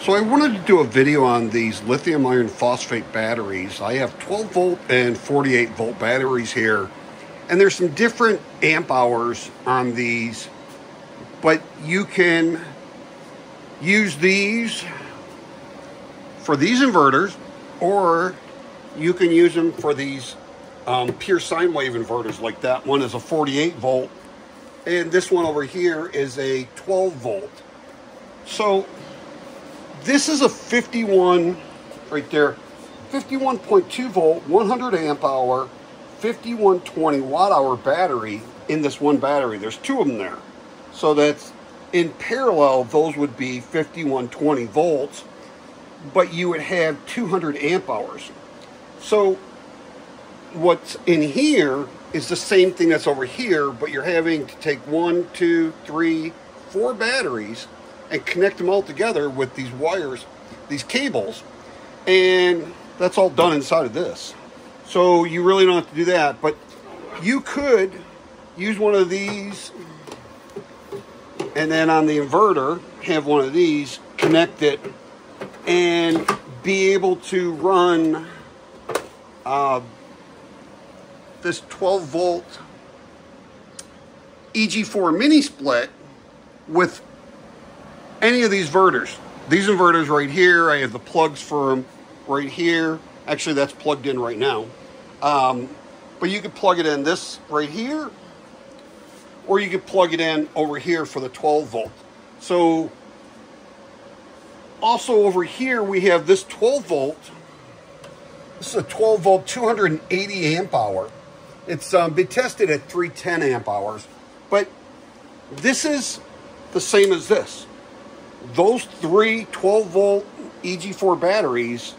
So I wanted to do a video on these lithium iron phosphate batteries. I have 12 volt and 48 volt batteries here, and there's some different amp hours on these, but you can use these for these inverters, or you can use them for these pure sine wave inverters. Like that one is a 48 volt, and this one over here is a 12 volt. So this is a 51, right there, 51.2 volt, 100 amp hour, 5120 watt hour battery in this one battery. There's two of them there. So that's in parallel, those would be 5120 volts, but you would have 200 amp hours. So what's in here is the same thing that's over here, but you're having to take 1, 2, 3, 4 batteries and connect them all together with these wires, these cables, and that's all done inside of this. So you really don't have to do that, but you could use one of these, and then on the inverter have one of these, connect it, and be able to run this 12 volt EG4 mini split with any of these inverters. These inverters right here, I have the plugs for them right here. Actually, that's plugged in right now. But you could plug it in this right here, or you could plug it in over here for the 12 volt. So also over here, we have this 12 volt. This is a 12 volt, 280 amp hour. It's been tested at 310 amp hours, but this is the same as this. Those three 12 volt EG4 batteries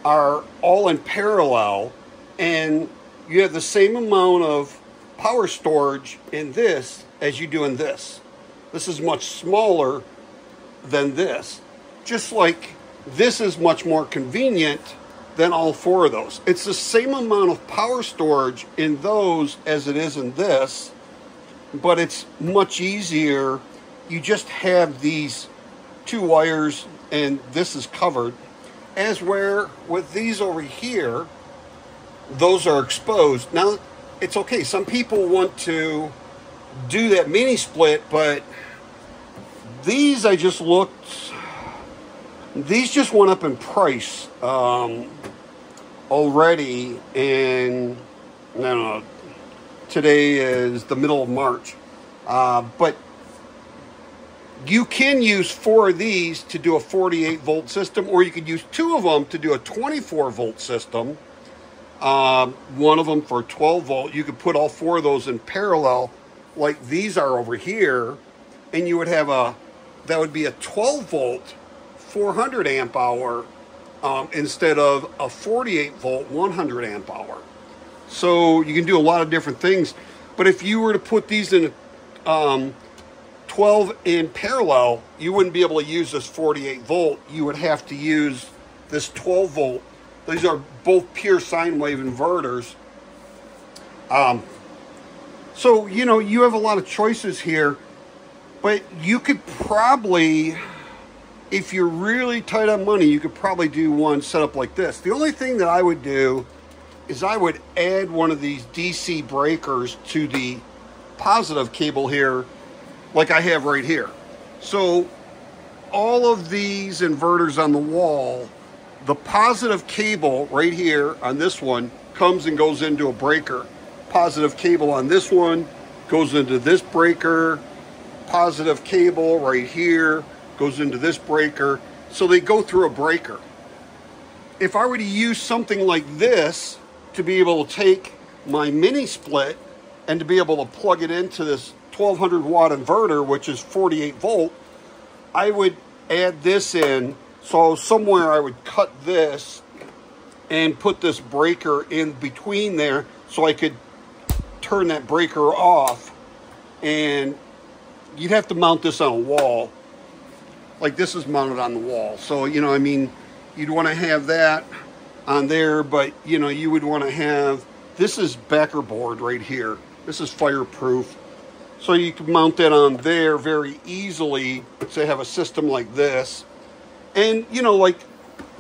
are all in parallel, and you have the same amount of power storage in this as you do in this. This is much smaller than this. Just like this is much more convenient than all four of those. It's the same amount of power storage in those as it is in this, but it's much easier. You just have these two wires and this is covered, as where with these over here, those are exposed. Now it's okay, some people want to do that mini split, but these, I just looked, these just went up in price already, and I don't know, today is the middle of March, but you can use 4 of these to do a 48 volt system, or you could use 2 of them to do a 24 volt system. One of them for 12 volt. You could put all 4 of those in parallel like these are over here, and you would have that would be a 12 volt 400 amp hour instead of a 48 volt 100 amp hour. So you can do a lot of different things, but if you were to put these in 12 in parallel, you wouldn't be able to use this 48 volt. You would have to use this 12 volt. These are both pure sine wave inverters. So, you know, you have a lot of choices here, but you could probably, if you're really tight on money, you could probably do one setup like this. The only thing that I would do is I would add one of these DC breakers to the positive cable here, like I have right here. So all of these inverters on the wall, the positive cable right here on this one comes and goes into a breaker. Positive cable on this one goes into this breaker. Positive cable right here goes into this breaker. So they go through a breaker. If I were to use something like this to be able to take my mini split and to be able to plug it into this 1200 watt inverter, which is 48 volt, I would add this in. So somewhere I would cut this and put this breaker in between there so I could turn that breaker off, and you'd have to mount this on a wall. Like this is mounted on the wall. So, you know, I mean, you'd want to have that on there, but, you know, you would want to have, this is backer board right here. This is fireproof. So you can mount that on there very easily to have a system like this. And, you know, like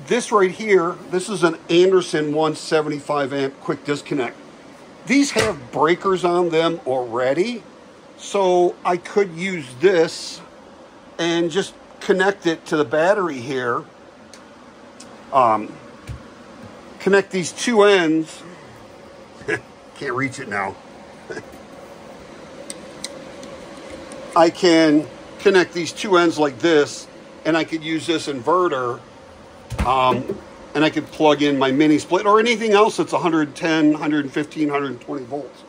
this right here, this is an Anderson 175 amp quick disconnect. These have breakers on them already, so I could use this and just connect it to the battery here. Connect these two ends. Can't reach it now. I can connect these two ends like this, and I could use this inverter, and I could plug in my mini split or anything else that's 110, 115, 120 volts.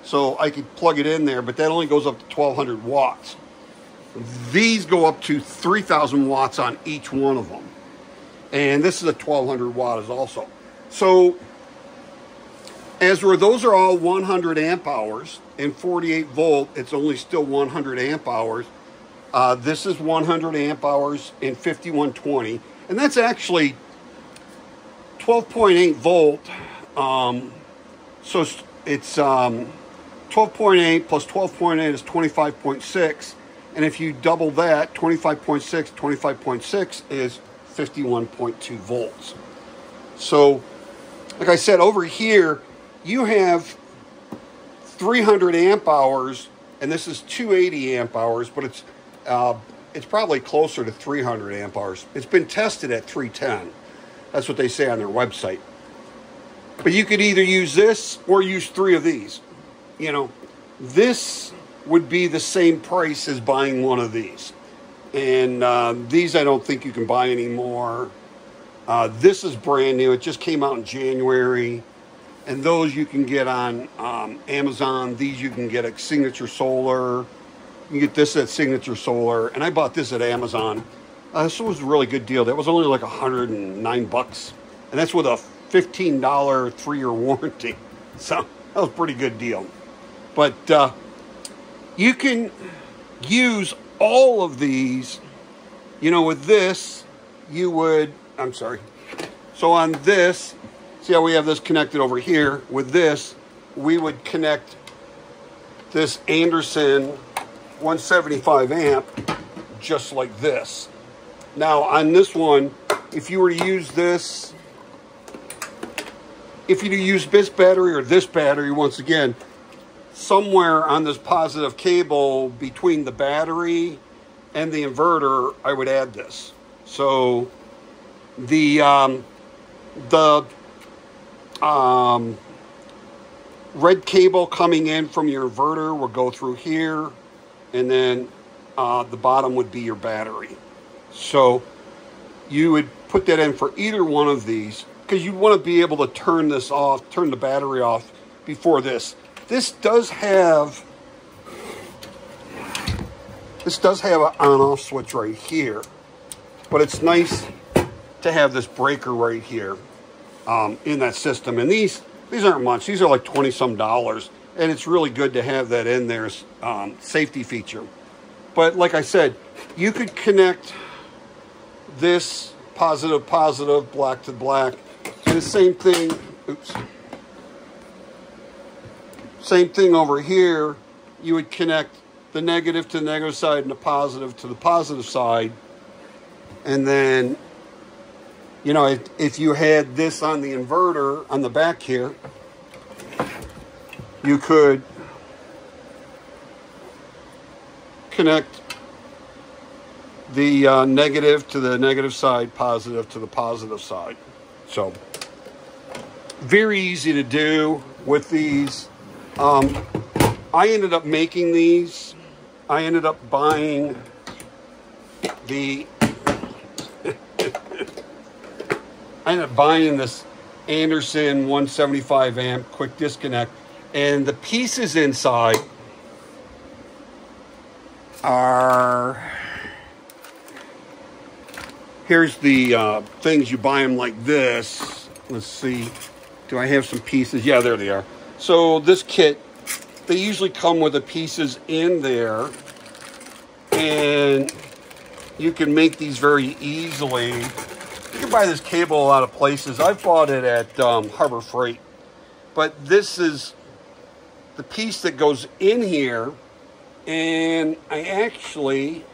So I could plug it in there, but that only goes up to 1200 watts. These go up to 3000 watts on each one of them. And this is a 1200 watts also. So as where those are all 100 amp hours and 48 volt, it's only still 100 amp hours. This is 100 amp hours and 5120, and that's actually 12.8 volt. So it's 12.8 plus 12.8 is 25.6, and if you double that, 25.6 is 51.2 volts. So like I said, over here you have 300 amp hours, and this is 280 amp hours, but it's probably closer to 300 amp hours. It's been tested at 310. That's what they say on their website. But you could either use this or use 3 of these. You know, this would be the same price as buying one of these. And these I don't think you can buy anymore. This is brand new. It just came out in January. And those you can get on Amazon. These you can get at Signature Solar. You can get this at Signature Solar. And I bought this at Amazon. This was a really good deal. That was only like $109. And that's with a $15 3-year warranty. So that was a pretty good deal. But you can use all of these. You know, with this, you would... I'm sorry. So on this... See how we have this connected over here? With this, we would connect this Anderson 175 amp just like this. Now on this one, if you were to use this, if you use this battery or this battery, once again, somewhere on this positive cable between the battery and the inverter, I would add this. So the red cable coming in from your inverter will go through here, and then the bottom would be your battery. So you would put that in for either one of these, because you'd want to be able to turn this off, turn the battery off before this. This does have an on-off switch right here, but it's nice to have this breaker right here. In that system, and these aren't much. These are like $20-some, and it's really good to have that in there as safety feature. But like I said, you could connect this positive, black to black, and the same thing. Oops. Same thing over here. You would connect the negative to the negative side and the positive to the positive side, and then, you know, if you had this on the inverter on the back here, you could connect the negative to the negative side, positive to the positive side. So very easy to do with these. I ended up making these. I ended up buying the I ended up buying this Anderson 175 amp quick disconnect, and the pieces inside are, here's the things. You buy them like this. Let's see, do I have some pieces? Yeah, there they are. So this kit, they usually come with the pieces in there, and you can make these very easily. You can buy this cable a lot of places. I've bought it at Harbor Freight. But this is the piece that goes in here. And I actually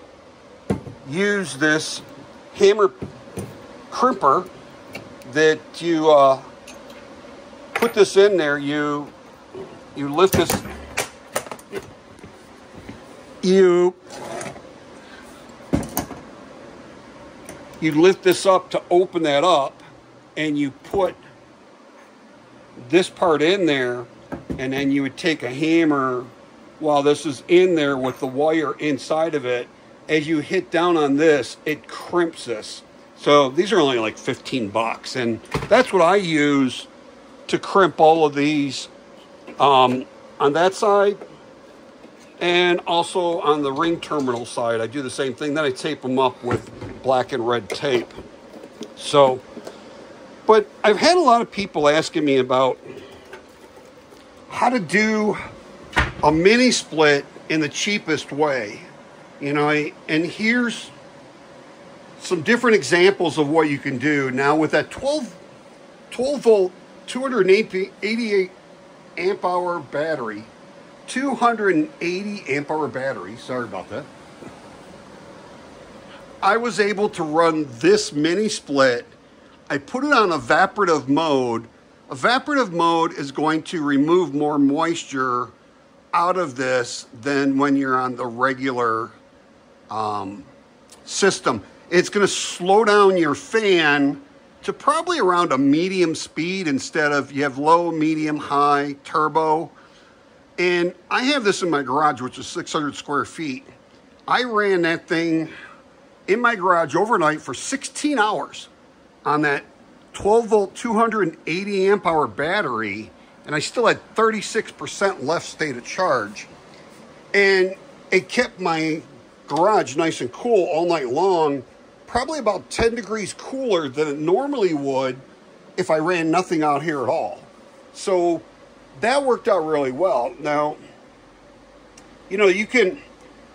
use this hammer crimper that you put this in there. You lift this. You lift this up to open that up, and you put this part in there, and then you would take a hammer while this is in there with the wire inside of it. As you hit down on this, it crimps this. So these are only like 15 bucks, and that's what I use to crimp all of these on that side, and also on the ring terminal side. I do the same thing. Then I tape them up with black and red tape. So, but I've had a lot of people asking me about how to do a mini split in the cheapest way, you know, and here's some different examples of what you can do. Now with that 12 volt, 288 amp hour battery, 280 amp hour battery, sorry about that, I was able to run this mini split. I put it on evaporative mode. Evaporative mode is going to remove more moisture out of this than when you're on the regular system. It's going to slow down your fan to probably around a medium speed instead of, you have low, medium, high, turbo. And I have this in my garage, which is 600 square feet. I ran that thing in my garage overnight for 16 hours on that 12 volt, 280 amp hour battery, and I still had 36% left state of charge. And it kept my garage nice and cool all night long, probably about 10 degrees cooler than it normally would if I ran nothing out here at all. So that worked out really well. Now, you know,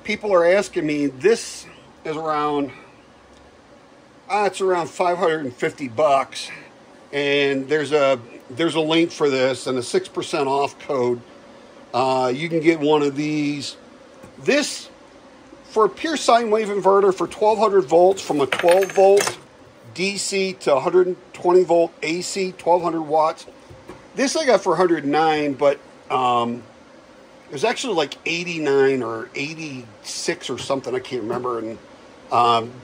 people are asking me, this is around, it's around 550 bucks, and there's a link for this and a 6% off code. You can get one of these. This, for a pure sine wave inverter for 1200 volts from a 12 volt DC to 120 volt AC, 1200 watts. This I got for 109, but it was actually like 89 or 86 or something, I can't remember. And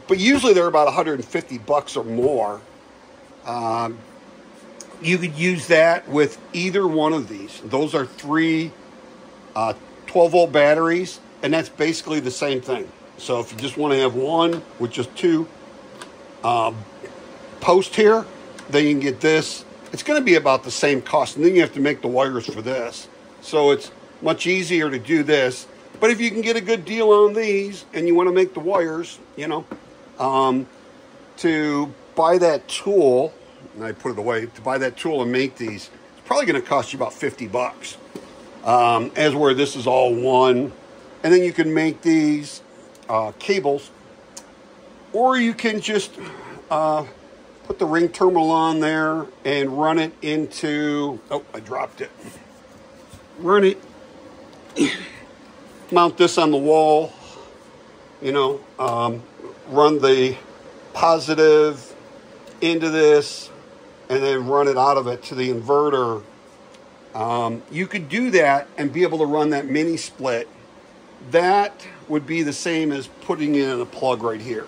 but usually they're about 150 bucks or more. You could use that with either one of these. Those are three 12 volt batteries, and that's basically the same thing. So if you just want to have one with just two posts here, then you can get this. It's going to be about the same cost, and then you have to make the wires for this. So it's much easier to do this. But if you can get a good deal on these and you want to make the wires, you know, to buy that tool, and I put it away, to buy that tool and make these, it's probably going to cost you about 50 bucks. As where this is all one. And then you can make these cables, or you can just put the ring terminal on there and run it into, oh, I dropped it. Run it, mount this on the wall, you know, run the positive into this, and then run it out of it to the inverter. You could do that and be able to run that mini split. That would be the same as putting in a plug right here.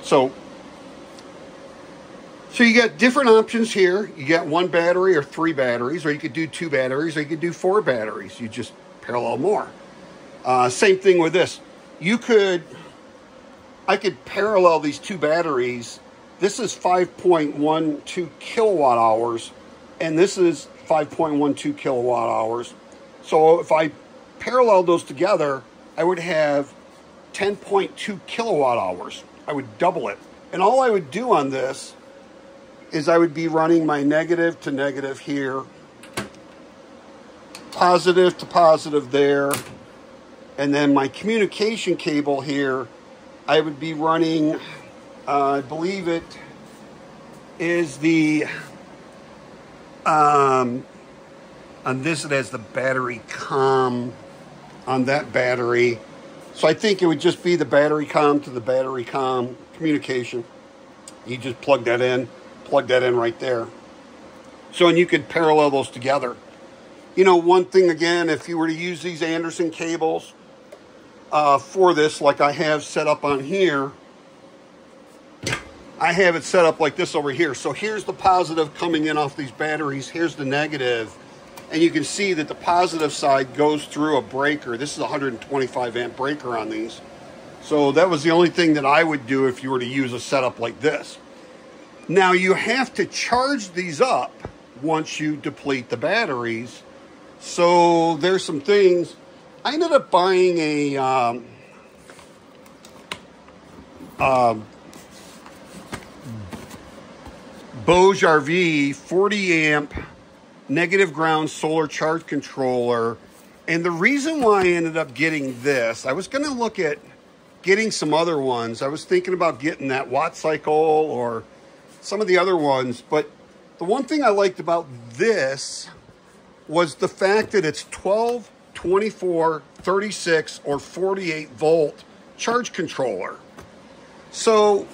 So you got different options here. You got one battery or three batteries, or you could do two batteries, or you could do four batteries. You just parallel more. Same thing with this. I could parallel these two batteries. This is 5.12 kilowatt hours, and this is 5.12 kilowatt hours. So if I parallel those together, I would have 10.2 kilowatt hours. I would double it. And all I would do on this is I would be running my negative to negative here, positive to positive there, and then my communication cable here, I would be running, I believe it is the, on this it has the battery comm on that battery. So I think it would just be the battery comm to the battery comm communication. You just plug that in right there. So, and you could parallel those together. You know, one thing again, if you were to use these Anderson cables for this, like I have set up on here, I have it set up like this over here. So here's the positive coming in off these batteries. Here's the negative. And you can see that the positive side goes through a breaker. This is a 125 amp breaker on these. So that was the only thing that I would do if you were to use a setup like this. Now you have to charge these up once you deplete the batteries. So there's some things. I ended up buying a Bouge RV 40 amp negative ground solar charge controller. And the reason why I ended up getting this, I was going to look at getting some other ones. I was thinking about getting that Watt Cycle or some of the other ones. But the one thing I liked about this was the fact that it's 12, 24, 36, or 48 volt charge controller. So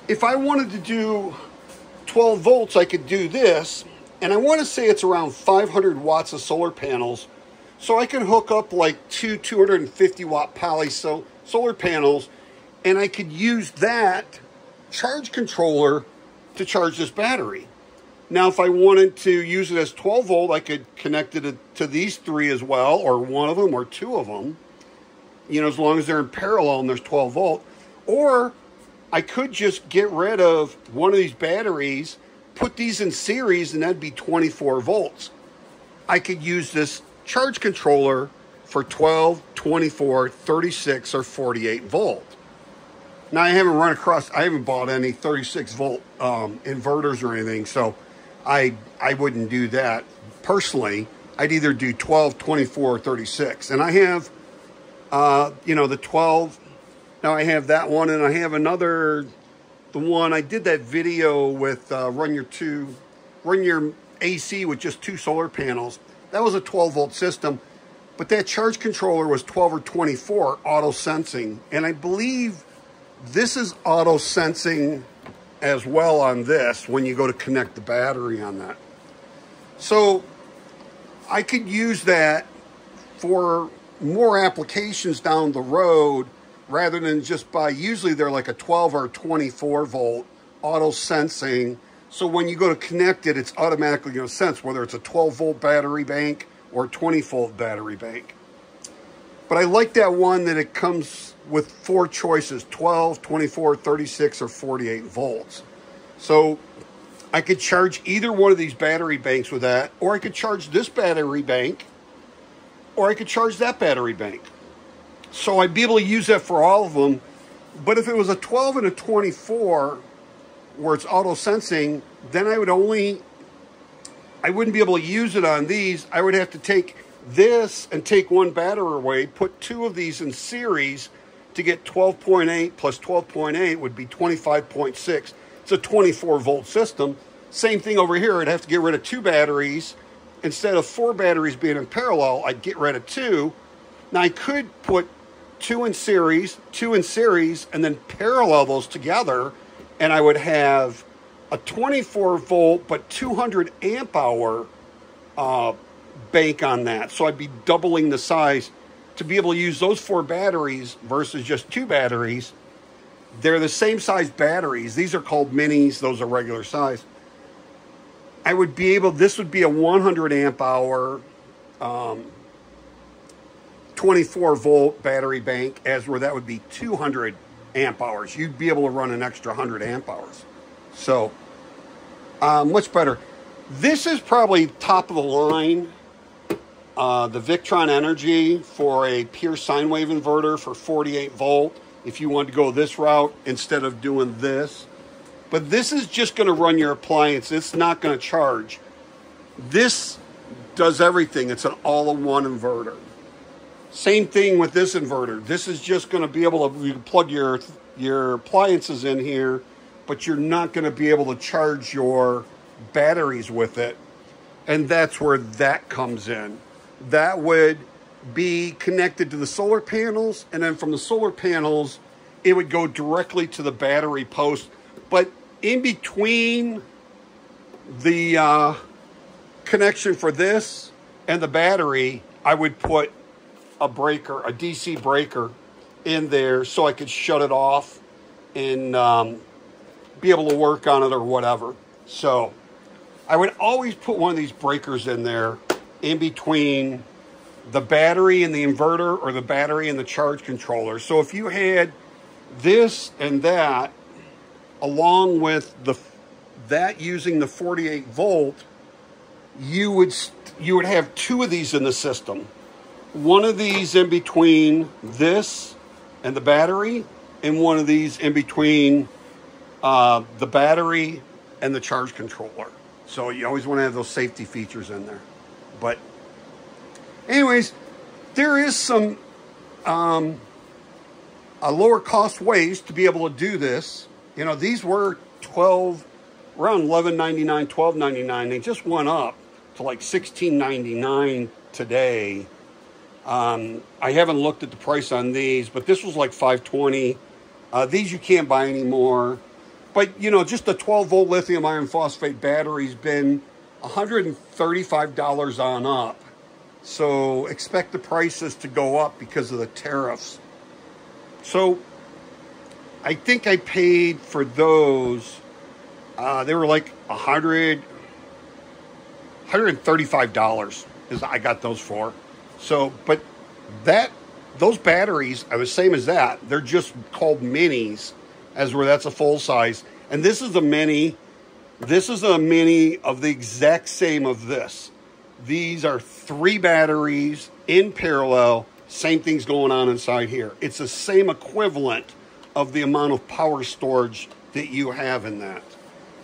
if I wanted to do 12 volts, I could do this. And I want to say it's around 500 watts of solar panels. So I can hook up like two 250 watt poly solar panels, and I could use that charge controller to charge this battery. Now, if I wanted to use it as 12 volt, I could connect it to these three as well, or one of them, or two of them, you know, as long as they're in parallel and there's 12 volt. Or I could just get rid of one of these batteries, put these in series, and that'd be 24 volts. I could use this charge controller for 12, 24, 36, or 48 volt. Now, I haven't bought any 36 volt inverters or anything, so I wouldn't do that. Personally, I'd either do 12, 24, or 36. And I have, you know, the 12. Now I have that one, and I have another, the one I did that video with run your AC with just 2 solar panels. That was a 12 volt system, but that charge controller was 12 or 24 auto sensing. And I believe this is auto sensing as well on this when you go to connect the battery on that. So I could use that for more applications down the road rather than just buy, usually they're like a 12 or 24 volt auto sensing. So when you go to connect it, it's automatically going to sense whether it's a 12 volt battery bank or a 20 volt battery bank. But I like that one that it comes with 4 choices, 12, 24, 36, or 48 volts. So I could charge either one of these battery banks with that, or I could charge this battery bank, or I could charge that battery bank. So I'd be able to use that for all of them. But if it was a 12 and a 24, where it's auto sensing, then I wouldn't be able to use it on these. I would have to take this and take one battery away, put 2 of these in series to get 12.8 plus 12.8 would be 25.6. It's a 24 volt system. Same thing over here. I'd have to get rid of 2 batteries. Instead of 4 batteries being in parallel, I'd get rid of 2. Now I could put 2 in series, and then parallel those together, and I would have a 24 volt but 200 amp hour bank on that. So I'd be doubling the size to be able to use those 4 batteries versus just 2 batteries. They're the same size batteries. These are called minis. Those are regular size. I would be able, this would be a 100 amp hour 24 volt battery bank, as where that would be 200 amp hours. You'd be able to run an extra 100 amp hours. So much better. This is probably top of the line. The Victron Energy for a pure sine wave inverter for 48 volt. If you want to go this route instead of doing this. But this is just going to run your appliance. It's not going to charge. This does everything. It's an all-in-one inverter. Same thing with this inverter. This is just going to be able to, you can plug your appliances in here, but you're not going to be able to charge your batteries with it. And that's where that comes in. That would be connected to the solar panels, and then from the solar panels, it would go directly to the battery post But in between the connection for this and the battery, I would put a breaker, a DC breaker in there so I could shut it off and be able to work on it or whatever. So I would always put one of these breakers in there in between the battery and the inverter, or the battery and the charge controller. So if you had this and that, along with that using the 48 volt, you would have two of these in the system. One of these in between this and the battery, and one of these in between the battery and the charge controller. So you always want to have those safety features in there. But anyways, there is some a lower cost ways to be able to do this. You know, these were around $11.99, $12.99. They just went up to like $16.99 today. I haven't looked at the price on these, but this was like $5.20. These you can't buy anymore. But, you know, just the 12-volt lithium iron phosphate battery's been $135 on up. So expect the prices to go up because of the tariffs. So I think I paid for those. They were like $135 is I got those for. So, but those batteries are the same as that. They're just called minis, as where that's a full size. And this is a mini. This is a mini of the exact same of this. These are 3 batteries in parallel. Same thing's going on inside here. It's the same equivalent of the amount of power storage that you have in that.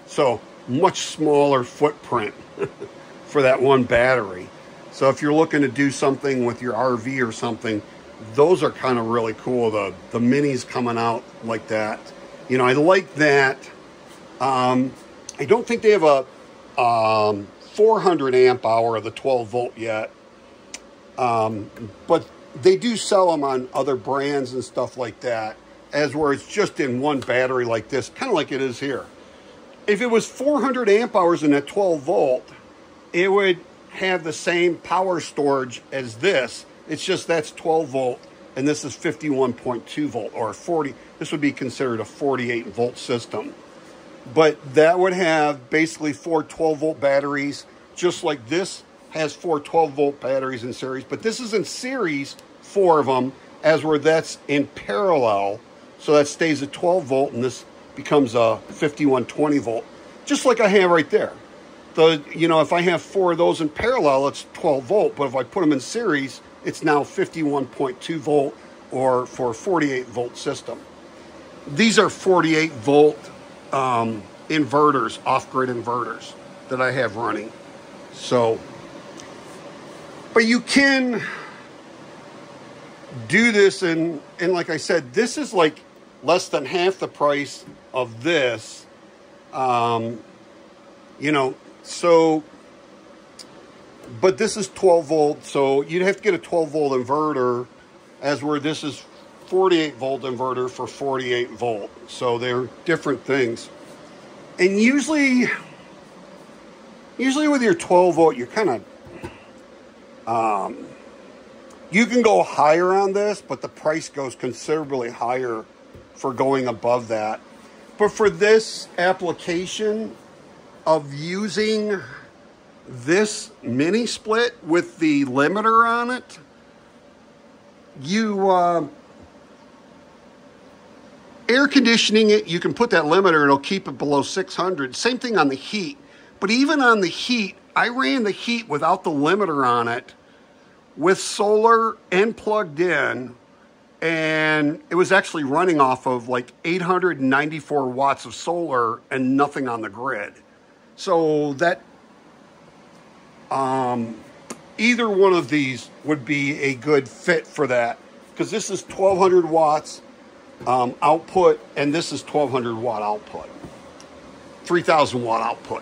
So much smaller footprint for that one battery. So if you're looking to do something with your RV or something, those are kind of really cool. The minis coming out like that. You know, I like that. I don't think they have a 400 amp hour of the 12 volt yet. But they do sell them on other brands and stuff like that, as where it's just in one battery like this, kind of like it is here. If it was 400 amp hours in that 12 volt, it would have the same power storage as this. It's just that's 12 volt and this is 51.2 volt or 40. This would be considered a 48 volt system. But that would have basically 4 12 volt batteries, just like this has 4 12 volt batteries in series. But this is in series, 4 of them, as where that's in parallel. So that stays at 12 volt and this becomes a 5120 volt, just like I have right there. You know, if I have 4 of those in parallel, it's 12 volt. But if I put them in series, it's now 51.2 volt or for a 48 volt system. These are 48 volt inverters, off-grid inverters that I have running. So, but you can do this, and like I said, this is like less than half the price of this. You know, so, but this is 12 volt, so you'd have to get a 12 volt inverter, as where this is 48 volt inverter for 48 volt. So they're different things. And usually with your 12 volt, you're kind of, you can go higher on this, but the price goes considerably higher for going above that. But for this application of using this mini split with the limiter on it, you air conditioning it, you can put that limiter, it'll keep it below 600. Same thing on the heat. But even on the heat, I ran the heat without the limiter on it, with solar and plugged in, and it was actually running off of like 894 watts of solar and nothing on the grid. So that either one of these would be a good fit for that, because this is 1200 watts output and this is 1200 watt output, 3000 watt output.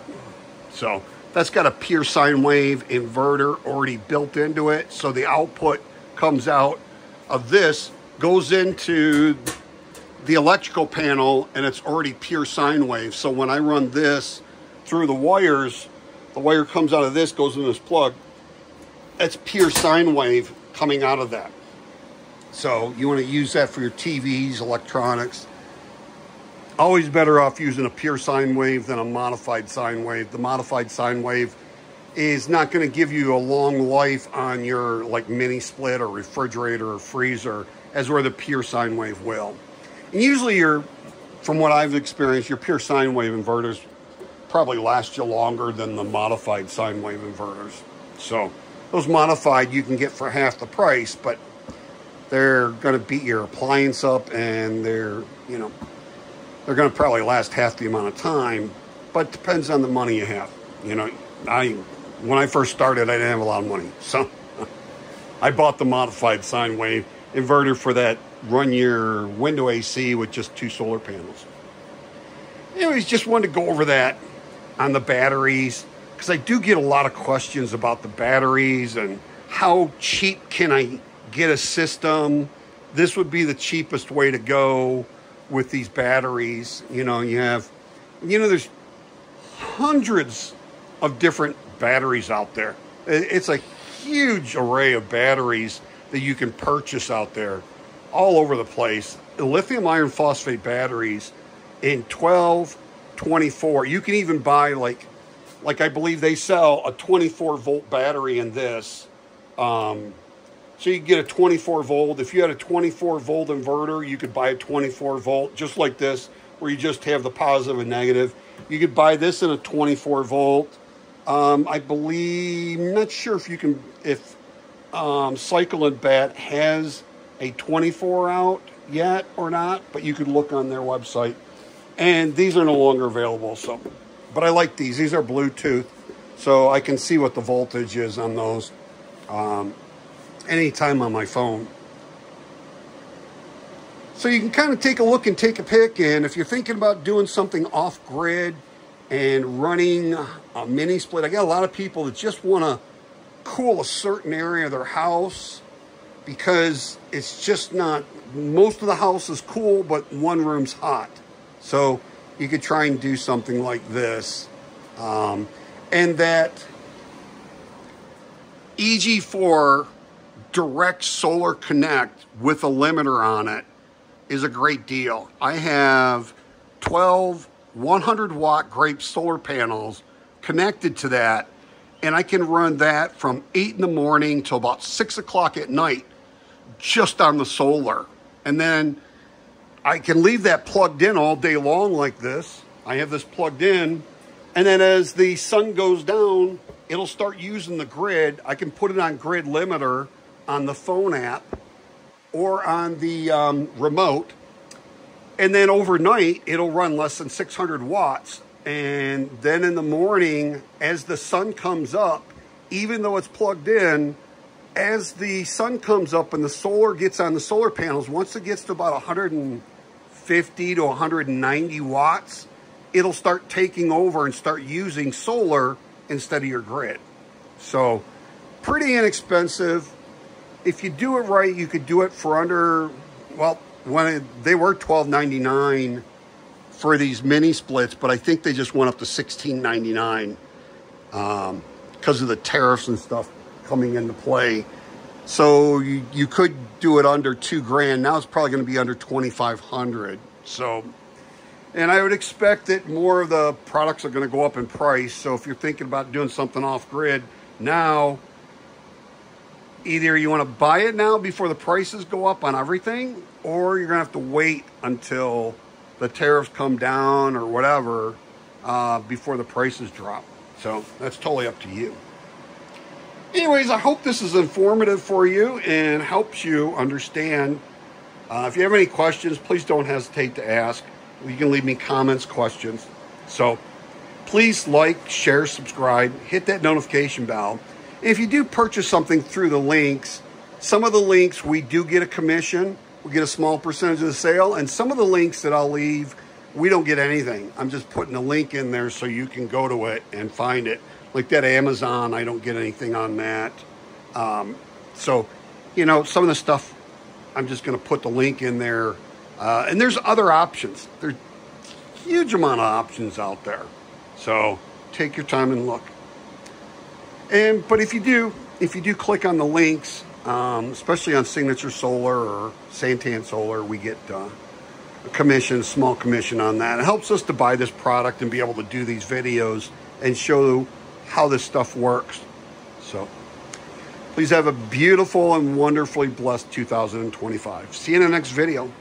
So that's got a pure sine wave inverter already built into it. So the output comes out of this, goes into the electrical panel, and it's already pure sine wave. So when I run this through the wires, the wire comes out of this, goes in this plug. It's pure sine wave coming out of that. So you want to use that for your TVs, electronics. Always better off using a pure sine wave than a modified sine wave. The modified sine wave is not going to give you a long life on your like mini split or refrigerator or freezer as where the pure sine wave will. And usually from what I've experienced, your pure sine wave inverters probably last you longer than the modified sine wave inverters. So those modified you can get for half the price, but they're going to beat your appliance up, and they're going to probably last half the amount of time, but it depends on the money you have. When I first started, I didn't have a lot of money, so I bought the modified sine wave inverter for that run your window AC with just 2 solar panels. Anyways, just wanted to go over that on the batteries, because I do get a lot of questions about the batteries and how cheap can I get a system. This would be the cheapest way to go with these batteries. There's hundreds of different batteries out there. It's a huge array of batteries that you can purchase out there all over the place. The lithium iron phosphate batteries in 12, 24. You can even buy like I believe they sell a 24 volt battery in this. So you can get a 24 volt. If you had a 24 volt inverter, you could buy a 24 volt, just like this, where you just have the positive and negative. You could buy this in a 24 volt. I believe, I'm not sure if Cycle and Bat has a 24 out yet or not, but you could look on their website. And these are no longer available, but I like these. These are Bluetooth, so I can see what the voltage is on those anytime on my phone. So you can kind of take a look and take a pick, and if you're thinking about doing something off-grid and running a mini split, I got a lot of people that just want to cool a certain area of their house because it's just not, most of the house is cool, but one room's hot. So you could try and do something like this. And that EG4 direct solar connect with a limiter on it is a great deal. I have 12 100 watt Grape solar panels connected to that, and I can run that from 8 in the morning till about 6 o'clock at night just on the solar. And then I can leave that plugged in all day long like this. I have this plugged in, and then as the sun goes down, it'll start using the grid. I can put it on grid limiter on the phone app or on the remote. And then overnight, it'll run less than 600 watts. And then in the morning, as the sun comes up, even though it's plugged in, as the sun comes up and the solar gets on the solar panels, once it gets to about 150 to 190 watts, it'll start taking over and start using solar instead of your grid. So pretty inexpensive. If you do it right, you could do it for under, well, they were $12.99 for these mini splits, but I think they just went up to $16.99 because of the tariffs and stuff coming into play. So you could do it under $2,000. Now it's probably going to be under $2,500. So, and I would expect that more of the products are going to go up in price. So if you're thinking about doing something off grid now, either you want to buy it now before the prices go up on everything, or you're going to have to wait until the tariffs come down or whatever before the prices drop. So that's totally up to you. Anyways, I hope this is informative for you and helps you understand. If you have any questions, please don't hesitate to ask. You can leave me comments, questions. So please like, share, subscribe, hit that notification bell. If you do purchase something through the links, some of the links we do get a commission. We get a small percentage of the sale. And some of the links that I'll leave, we don't get anything. I'm just putting a link in there so you can go to it and find it. Like that Amazon, I don't get anything on that. So, some of the stuff, I'm just going to put the link in there And there's other options. There's a huge amount of options out there. So take your time and look. But if you do click on the links, especially on Signature Solar or Santan Solar, we get a commission, small commission on that. It helps us to buy this product and be able to do these videos and show how this stuff works. So please have a beautiful and wonderfully blessed 2025. See you in the next video.